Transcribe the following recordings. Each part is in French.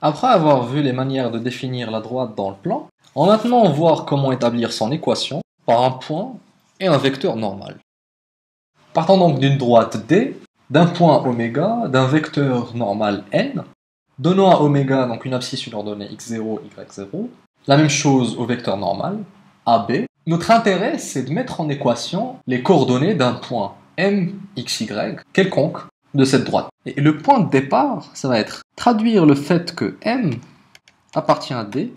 Après avoir vu les manières de définir la droite dans le plan, on va maintenant voir comment établir son équation par un point et un vecteur normal. Partons donc d'une droite D, d'un point oméga, d'un vecteur normal n, donnant à oméga donc une abscisse sur l'ordonnée x0, y0, la même chose au vecteur normal, AB. Notre intérêt, c'est de mettre en équation les coordonnées d'un point m, x, y quelconque de cette droite. Et le point de départ, ça va être traduire le fait que m appartient à D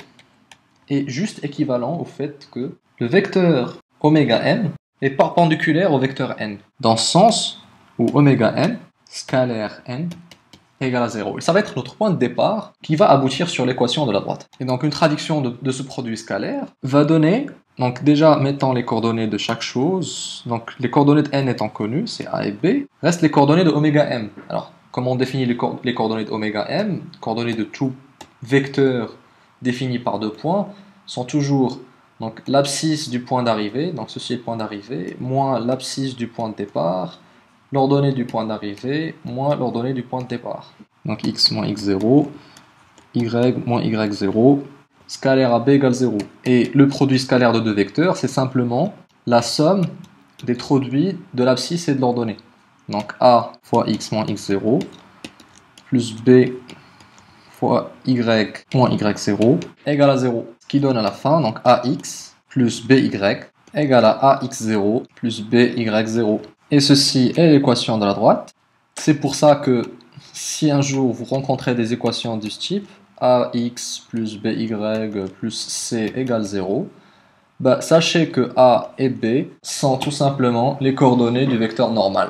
est juste équivalent au fait que le vecteur oméga n est perpendiculaire au vecteur n, dans ce sens où oméga n, scalaire n, égale à 0. Et ça va être notre point de départ qui va aboutir sur l'équation de la droite. Et donc une traduction de ce produit scalaire va donner, donc déjà mettant les coordonnées de chaque chose, donc les coordonnées de n étant connues, c'est a et b, restent les coordonnées de oméga m. Alors, comment on définit les coordonnées de oméga m? Coordonnées de tout vecteur défini par deux points sont toujours donc l'abscisse du point d'arrivée, donc ceci est le point d'arrivée, moins l'abscisse du point de départ, l'ordonnée du point d'arrivée, moins l'ordonnée du point de départ. Donc x moins x0, y moins y0, scalaire à b égale 0. Et le produit scalaire de deux vecteurs, c'est simplement la somme des produits de l'abscisse et de l'ordonnée. Donc a fois x moins x0, plus b fois y moins y0 égale à 0. Ce qui donne à la fin, donc ax plus by égale à ax0 plus by0. Et ceci est l'équation de la droite. C'est pour ça que si un jour vous rencontrez des équations de ce type, ax plus by plus c égale 0, bah, sachez que a et b sont tout simplement les coordonnées du vecteur normal.